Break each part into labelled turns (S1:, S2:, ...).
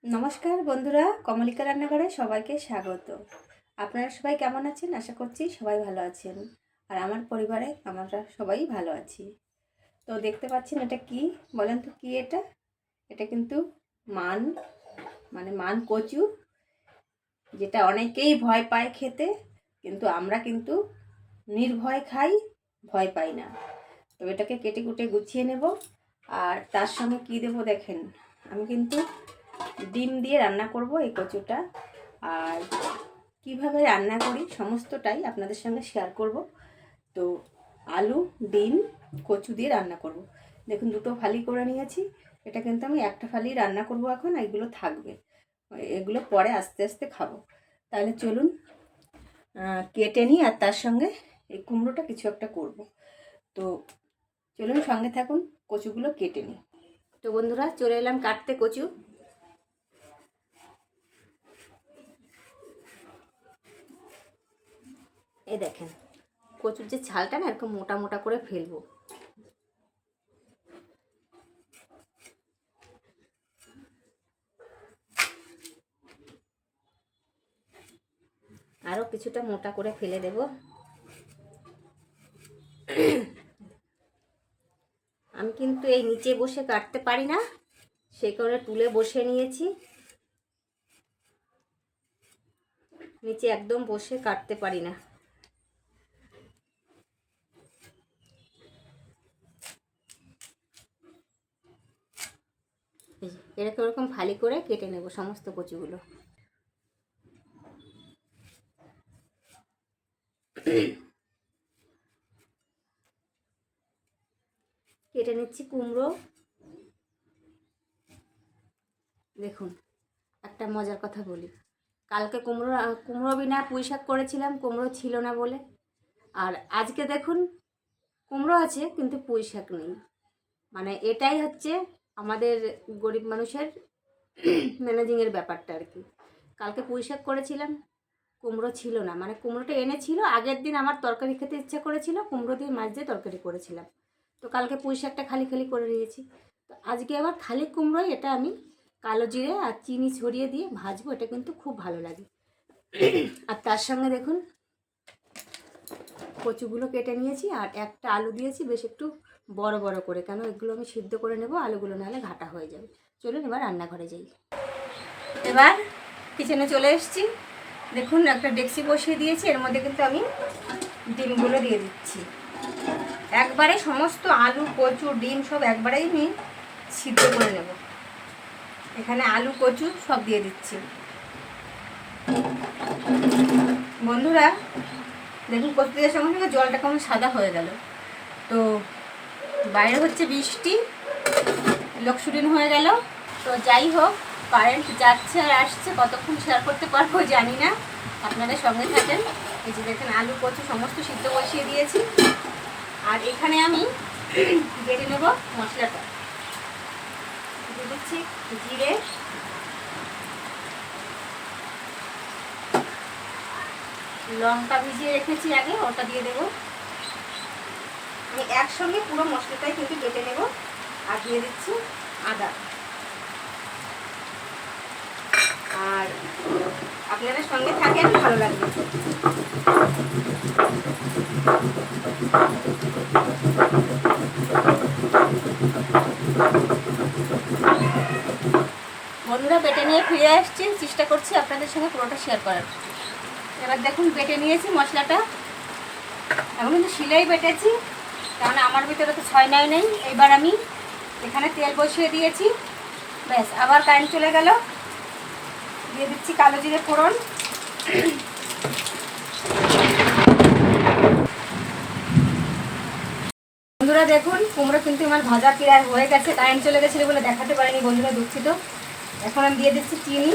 S1: নমস্কার বন্ধুরা, কমলিকা রান্নাঘরে সবাইকে স্বাগত। আপনারা সবাই কেমন আছেন? আশা করছি সবাই ভালো আছেন। আর আমার পরিবারে আমরা সবাই ভালো আছি। তো দেখতে পাচ্ছেন এটা কি, বলেন তো কি এটা? এটা কিন্তু মান কচু, যেটা অনেকেই ভয় পায় খেতে, কিন্তু আমরা কিন্তু নির্ভয় খাই, ভয় পাই না। তো এটাকে কেটে কুটে গুছিয়ে নেব। আর তার সঙ্গে কি দেব দেখেন, আমি কিন্তু ডিম দিয়ে রান্না করব এই কচুটা। আর কিভাবে রান্না করি সমস্তটাই আপনাদের সঙ্গে শেয়ার করব। তো আলু, ডিম, কচু দিয়ে রান্না করব। দেখুন দুটো ফালি করে নিয়েছি। এটা কিন্তু আমি একটা ফালি রান্না করব এখন, এগুলো থাকবে, এগুলো পরে আস্তে আস্তে খাবো। তাহলে চলুন কেটে নিই, আর তার সঙ্গে এই কুমড়োটা কিছু একটা করব। তো চলুন সঙ্গে থাকুন, কচুগুলো কেটে নিই। তো বন্ধুরা চলে এলাম কাটতে কচু। এই দেখেন কচুর যে ছালটা না এরকম মোটা মোটা করে ফেলবো। আরও কিছুটা মোটা করে ফেলে দেব। আমি কিন্তু এই নিচে বসে কাটতে পারি না, সেই কারণে টুলে বসে নিয়েছি। নিচে একদম বসে কাটতে পারি না। এরকম এরকম ফালি করে কেটে নেব সমস্ত কচুগুলো। কেটে নিচ্ছি কুমড়ো। দেখুন একটা মজার কথা বলি, কালকে কুমড়ো বিনা পুঁই শাক করেছিলাম, কুমড়ো ছিল না বলে। আর আজকে দেখুন কুমড়ো আছে কিন্তু পুঁই শাক নেই। মানে এটাই হচ্ছে আমাদের গরিব মানুষের ম্যানেজিংয়ের ব্যাপারটা আর কি। কালকে পুঁই শাক করেছিলাম, কুমড়ো ছিল না। মানে কুমড়োটা এনেছিল আগের দিন, আমার তরকারি খেতে ইচ্ছা করেছিল, কুমড়ো দিয়ে মাছ দিয়ে তরকারি করেছিলাম। তো কালকে পুঁই শাকটা খালি খালি করে নিয়েছি। তো আজকে আবার খালি কুমড়োই, এটা আমি কালো জিরে আর চিনি ছড়িয়ে দিয়ে ভাজবো। এটা কিন্তু খুব ভালো লাগে। আর তার সঙ্গে দেখুন কচুগুলো কেটে নিয়েছি, আর একটা আলু দিয়েছি বেশ একটু বড় বড় করে, কেন এগুলো আমি সিদ্ধ করে নেব, আলুগুলো নাহলে ঘাটা হয়ে যাবে। চলুন এবার রান্নাঘরে যাই। এবার কিচেনে চলে এসেছি। দেখুন একটা ডেকচি বসিয়ে দিয়েছি, এর মধ্যে কিন্তু আমি ডিমগুলো দিয়ে দিচ্ছি। একবারে সমস্ত আলু, কচু, ডিম সব একবারেই আমি সিদ্ধ করে নেব। এখানে আলু, কচু সব দিয়ে দিচ্ছি। বন্ধুরা দেখুন কচু দেওয়ার সঙ্গে সঙ্গে জলটা কেমন সাদা হয়ে গেল। তো বাইরে হচ্ছে বৃষ্টি, লোকশুটিং হয়ে গেল। তো যাই হোক, কারেন্ট যাচ্ছে আর আসছে, কতক্ষণ শেয়ার করতে পারবো জানি না, আপনাদের সঙ্গে থাকেন। এই যে দেখেন আলু, কচু সমস্ত সিদ্ধ বসিয়ে দিয়েছি। আর এখানে আমি বেটে নেব মশলাটা। দিয়ে দিচ্ছি জিরে, লঙ্কা ভিজিয়ে রেখেছি আগে, ওটা দিয়ে দেবো। আমি একসঙ্গে পুরো মশলাটাই কিন্তু বেটে নেব। আর দিয়ে দিচ্ছি আদা। আর আপনারা সঙ্গে থাকেন, ভালো লাগবে। বন্ধুরা বেটে নিয়ে ফিরে আসছি, চেষ্টা করছি আপনাদের সঙ্গে পুরোটা শেয়ার করার। এবার দেখুন বেটে নিয়েছি মশলাটা। আমি কিন্তু শিলেই বেটেছি, কারণ আমার ভিতরে তো ছয়নাই নেই। এবার আমি এখানে তেল বসিয়ে দিয়েছি, ব্যাস আবার কারেন্ট চলে গেল। দিয়ে দিচ্ছি কালো জিরে ফোড়ন। বন্ধুরা দেখুন কুমড়ো কিন্তু আমার ভাজা প্রায় হয়ে গেছে, কারেন্ট চলে গেছিলো বলে দেখাতে পারিনি বন্ধুরা, দুঃখিত। এখন আমি দিয়ে দিচ্ছি চিনি।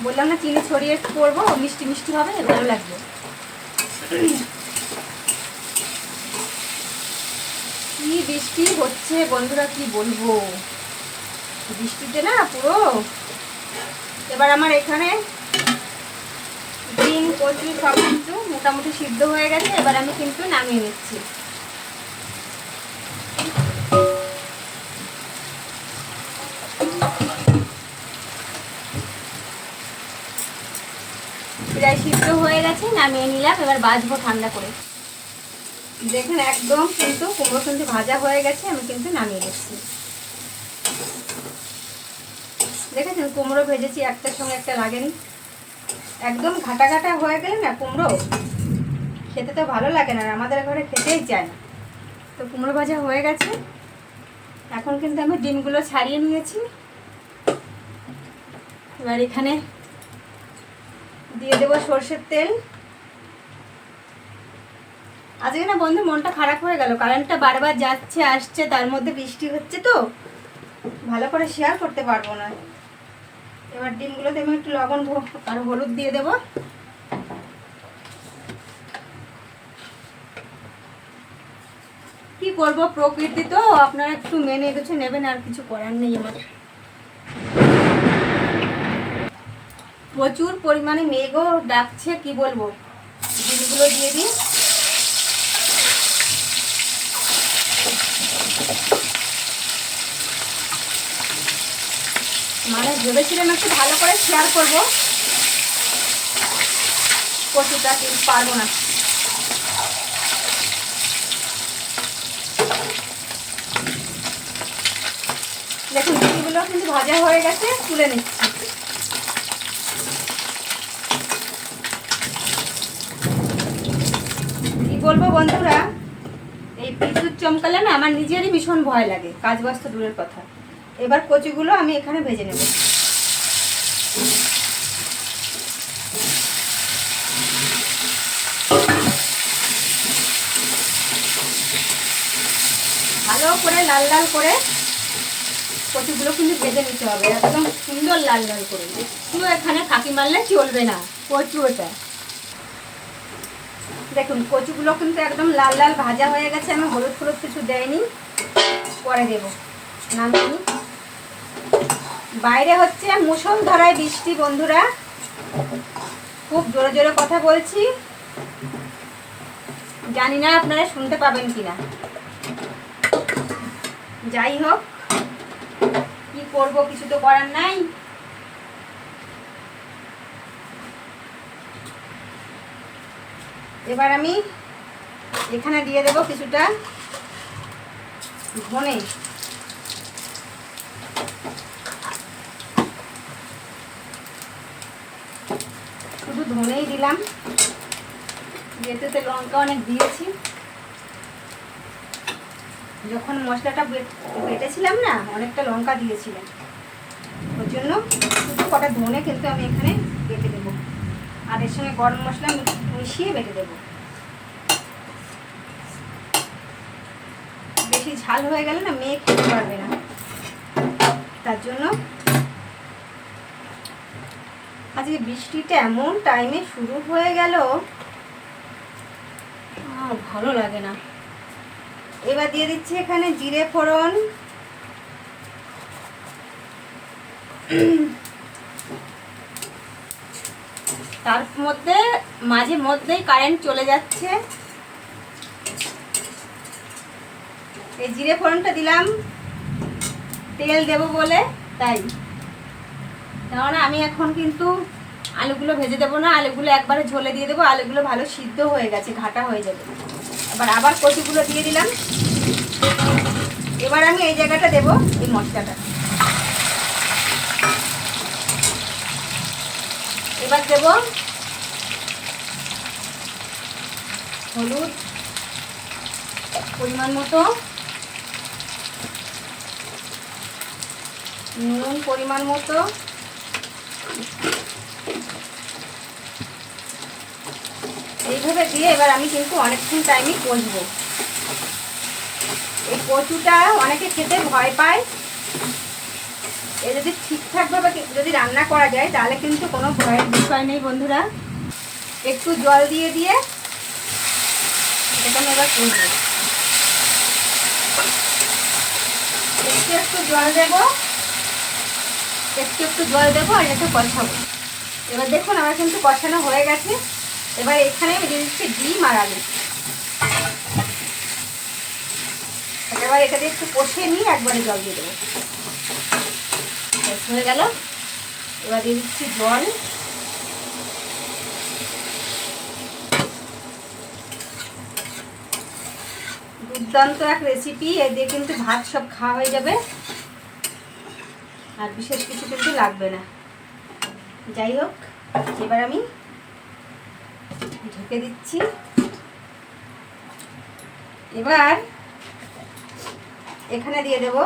S1: বললাম না চিনি ছড়িয়ে করবো, মিষ্টি মিষ্টি হবে, ভালো লাগবে। কি বৃষ্টি হচ্ছে বন্ধুরা, কি বলবো, বৃষ্টিতে না পুরো। এবার আমার এখানে ডিম, কচু সব কিন্তু মোটামুটি সিদ্ধ হয়ে গেছে। এবার আমি কিন্তু নামিয়ে নিচ্ছি। প্রায় সিদ্ধ হয়ে গেছে, নামিয়ে নিলাম। এবার বাজবো ঠান্ডা করে। দেখেন একদম কিন্তু কুমড়ো কিন্তু ভাজা হয়ে গেছে, আমি কিন্তু নামিয়ে দিচ্ছি। দেখেছেন কুমড়ো ভেজেছি, একটার সঙ্গে একটা লাগেনি। একদম ঘাটা ঘাটা হয়ে গেলে না কুমড়ো খেতে তো ভালো লাগে না, আমাদের ঘরে খেতেই চায় না। তো কুমড়ো ভাজা হয়ে গেছে। এখন কিন্তু আমি ডিমগুলো ছাড়িয়ে নিয়েছি। এবার এখানে দিয়ে দেবো সর্ষের তেল। আজকে না বন্ধু মনটা খারাপ হয়ে গেল, কারেন্টটা বারবার যাচ্ছে আসছে, তার মধ্যে বৃষ্টি হচ্ছে, তো ভালো করে শেয়ার করতে পারবো না। এবার ডিমগুলোতে আমি একটু লবণ আর হলুদ দিয়ে দেবো। কি করবো, প্রকৃতি তো, আপনারা একটু মেনে কিছু নেবেন, আর কিছু করার নেই আমার। প্রচুর পরিমাণে মেঘও ডাকছে, কি বলবো। ডিমগুলো দিয়ে দিই। মানে ভেবেছিলাম একটু ভালো করে শেয়ার করবো, কচুটা কিন্তু পারবো না। দেখুন ডিমগুলো কিন্তু ভাজা হয়ে গেছে, তুলে নিচ্ছি। কি বলবো বন্ধুরা, এই বিদ্যুৎ চমকালে না আমার নিজেরই ভীষণ ভয় লাগে, কাজ বাজ তো দূরের কথা। এবার কচুগুলো আমি এখানে ভেজে নেব। ভালো করে লাল লাল করে কচুগুলো কিন্তু ভেজে নিতে হবে, একদম সুন্দর লাল লাল করে। শুধু এখানে ফাঁকি মারলে চলবে না, কচু ওটা। দেখুন কচুগুলো কিন্তু একদম লাল লাল ভাজা হয়ে গেছে, আমি হলুদ হলুদ কিছু দেয়নি, পরে দেব। নামিয়ে বাইরে হচ্ছে মুষলধারায় বৃষ্টি বন্ধুরা, খুব জোরে জোরে কথা বলছি, জানি না আপনারা শুনতে পাবেন কিনা। যাই হোক, কি করব, কিছু তো করার নাই। এবার আমি এখানে দিয়ে দেব কিছুটা ধনে। শুধু ধনেই দিলাম, যেহেতু লঙ্কা অনেক দিয়েছি। যখন মশলাটা বেটেছিলাম না, অনেকটা লঙ্কা দিয়েছিলাম, ওর জন্য শুধু কটা ধনে কিন্তু আমি এখানে বেটে দেবো, আর এর সঙ্গে গরম মশলা মিশিয়ে বেটে দেবো। বেশি ঝাল হয়ে গেলে না মেয়ে খেতে পারবে না, তার জন্য। আজকে বৃষ্টিটা এমন টাইমে শুরু হয়ে গেল, ভালো লাগে না। এবার দিয়ে দিচ্ছি এখানে জিরে ফোড়ন, তার মধ্যে মাঝে মধ্যেই কারেন্ট চলে যাচ্ছে। এই জিরে ফোড়নটা দিলাম তেল দেব বলে, তাই। কেননা আমি এখন কিন্তু আলুগুলো ভেজে দেবো না, আলুগুলো একবারে ঝোলে দিয়ে দেবো। আলুগুলো ভালো সিদ্ধ হয়ে গেছে, ঘাটা হয়ে যাবে। আবার কচুগুলো দিয়ে দিলাম। এবার আমি এই জায়গাটা দেবো এই মশলাটা। এবার দেব হলুদ পরিমাণ মতো, নুন পরিমাণ মতো, এইভাবে দিয়ে এবার আমি কিন্তু অনেকক্ষণ টাইমই কষবো। এই কচুটা অনেকে খেতে ভয় পায়, এ যদি ঠিকঠাকভাবে যদি রান্না করা যায় তাহলে কিন্তু কোনো ভয়ের বিষয় নেই বন্ধুরা। একটু জল দিয়ে দিয়ে এটা আমি এবার করবো। একটু জল দেবো, একটু জল দেবো, আর একটু কষাবো। এবার দেখুন আমার কিন্তু কষানো হয়ে গেছে। এবার এখানে আমি দিয়ে দিচ্ছি ডিম আর আলু। এবার এটাকে একটু কষিয়ে নিয়ে একবারে জল দিয়ে দেবো। হয়ে গেল। এবার দিয়ে দিচ্ছি জল, দুর্দান্ত এক রেসিপি। এ দিয়ে কিন্তু ভাত সব খাওয়া হয়ে যাবে, আর বিশেষ কিছু কিন্তু লাগবে না। যাই হোক, এবার আমি ঢেকে দিচ্ছি। এবার এখানে দিয়ে দেব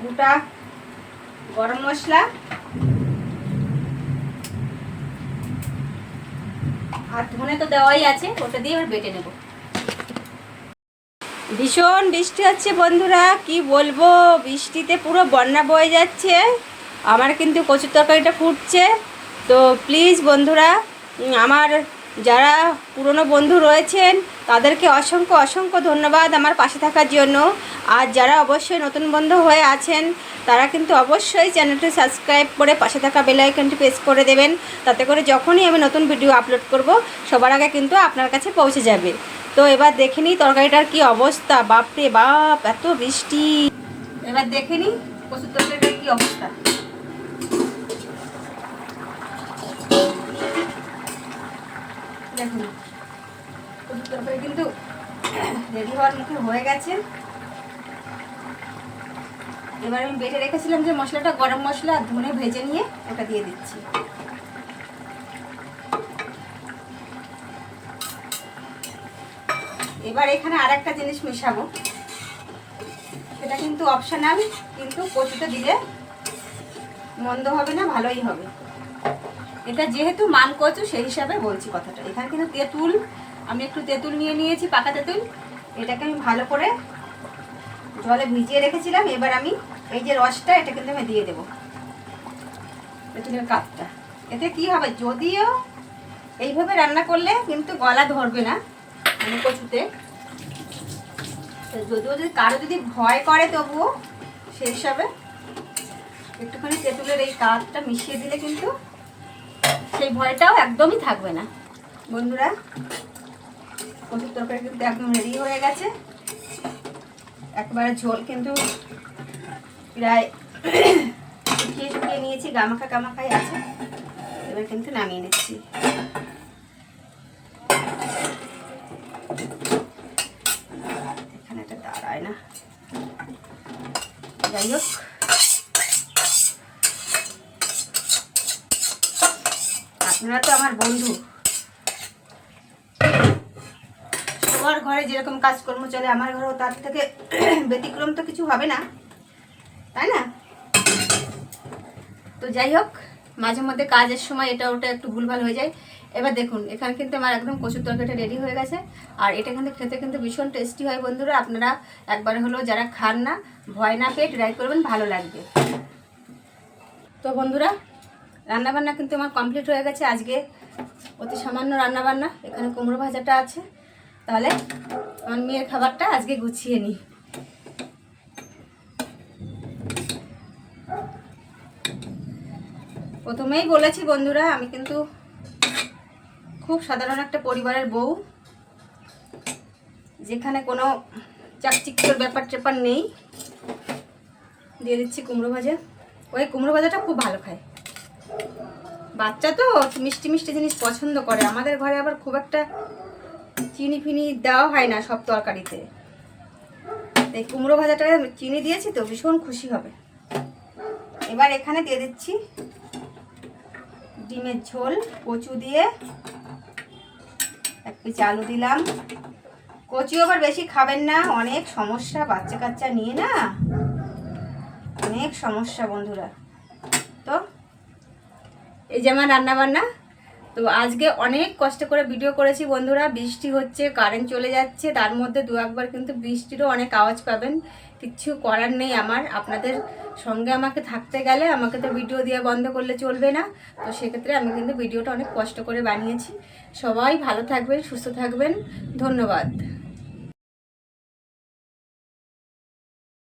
S1: গোটা গরম মশলা আর ধনে তো দেওয়াই আছে, ওটা দিয়ে এবার বেটে নেব। ভীষণ বৃষ্টি হচ্ছে বন্ধুরা, কি বলবো, বৃষ্টিতে পুরো বন্যা বয়ে যাচ্ছে। আমার কিন্তু কচুর তরকারিটা ফুটছে। তো প্লিজ বন্ধুরা, আমার যারা পুরনো বন্ধু রয়েছেন তাদেরকে অসংখ্য অসংখ্য ধন্যবাদ আমার পাশে থাকার জন্য। আর যারা অবশ্যই নতুন বন্ধু হয়ে আছেন তারা কিন্তু অবশ্যই চ্যানেলটি সাবস্ক্রাইব করে পাশে থাকা বেল আইকনটি প্রেস করে দেবেন, তাতে করে যখনই আমি নতুন ভিডিও আপলোড করব সবার আগে কিন্তু আপনার কাছে পৌঁছে যাবে। তো এবার দেখে নিই তরকারিটার কি অবস্থা। বাপরে বাপ, এত বৃষ্টি। এবার দেখে নিই কচুর তরকারিটার কি অবস্থা। দেখুন কচুর তরকারি কিন্তু রেডি হওয়ার মুখে হয়ে গেছে। এবার আমি বেটে রেখেছিলাম যে মশলাটা, গরম মশলা আর ধনে ভেজে নিয়ে ওটা দিয়ে দিচ্ছি। এবার এখানে আর একটা জিনিস মেশাবো, সেটা কিন্তু অপশনাল, কিন্তু কচুতে দিলে মন্দ হবে না, ভালোই হবে। এটা যেহেতু মান কচু সেই হিসাবে বলছি কথাটা। এখানে কিন্তু তেঁতুল, আমি একটু তেঁতুল নিয়ে নিয়েছি, পাকা তেঁতুল। এটাকে আমি ভালো করে জলে ভিজিয়ে রেখেছিলাম। এবার আমি এই যে রসটা, এটা কিন্তু আমি দিয়ে দেবো তেঁতুলের কাপটা। এতে কি হবে, যদিও এইভাবে রান্না করলে কিন্তু গলা ধরবে না মানে কচুতে, যদিও যদি কারো যদি ভয় করে তবুও সেই হিসাবে একটুখানি তেঁতুলের এই কাপটা মিশিয়ে দিলে কিন্তু সেই ভয়টাও একদমই থাকবে না। বন্ধুরা, কচুর তরকারি কিন্তু একদম রেডি হয়ে গেছে। একবারে ঝোল কিন্তু প্রায় শুকিয়ে শুকিয়ে নিয়েছি, গামাখা গামাখাই আছে। এবার কিন্তু নামিয়ে নিচ্ছি। এখানে এটা দাঁড়ায় না, যাই হোক। আপনারা তো আমার বন্ধু, সবার ঘরে যেরকম কাজকর্ম চলে আমার ঘরেও তার থেকে ব্যতিক্রম তো কিছু হবে না, তাই না? তো যাই হোক, মাঝে মধ্যে কাজের সময় এটা ওটা একটু ভুলভাল হয়ে যায়। এবার দেখুন এখানে কিন্তু আমার একদম কচুর তরকারিটা রেডি হয়ে গেছে। আর এটা কিন্তু খেতে কিন্তু ভীষণ টেস্টি হয় বন্ধুরা। আপনারা একবার হলেও যারা খান না, ভয় না পেয়ে ট্রাই করবেন, ভালো লাগবে। তো বন্ধুরা, রান্নাবান্না কিন্তু আমার কমপ্লিট হয়ে গেছে। আজকে অতি সামান্য রান্নাবান্না। এখানে কুমড়ো ভাজাটা আছে। তাহলে আমার মেয়ের খাবারটা আজকে গুছিয়ে নিই। প্রথমেই বলেছি বন্ধুরা, আমি কিন্তু খুব সাধারণ একটা পরিবারের বউ, যেখানে কোনো চাকচিক্যর ব্যাপার ট্যাপার নেই। দিয়ে দিচ্ছি কুমড়ো ভাজা। ওই কুমড়ো ভাজাটা খুব ভালো খায় বাচ্চা, তো মিষ্টি মিষ্টি জিনিস পছন্দ করে। আমাদের ঘরে আবার খুব একটা চিনি ফিনি দেওয়া হয় না সব তরকারিতে। এই কুমড়ো ভাজাটা চিনি দিয়েছি তো ভীষণ খুশি হবে। এবার এখানে দিয়ে দিচ্ছি ডিমের ঝোল, কচু দিয়ে এক পিস আলু দিলাম। কচু আবার বেশি খাবেন না, অনেক সমস্যা, বাচ্চা কাচ্চা নিয়ে না অনেক সমস্যা বন্ধুরা। তো এই যে আমার রান্নাবান্না। তো আজকে অনেক কষ্ট করে ভিডিও করেছি বন্ধুরা। বৃষ্টি হচ্ছে, কারেন্ট চলে যাচ্ছে, তার মধ্যে দু একবার কিন্তু বৃষ্টিরও অনেক আওয়াজ পাবেন। কিচ্ছু করার নেই আমার। আপনাদের সঙ্গে আমাকে থাকতে গেলে আমাকে তো ভিডিও দেওয়া বন্ধ করলে চলবে না। তো সেক্ষেত্রে আমি কিন্তু ভিডিওটা অনেক কষ্ট করে বানিয়েছি। সবাই ভালো থাকবেন, সুস্থ থাকবেন, ধন্যবাদ।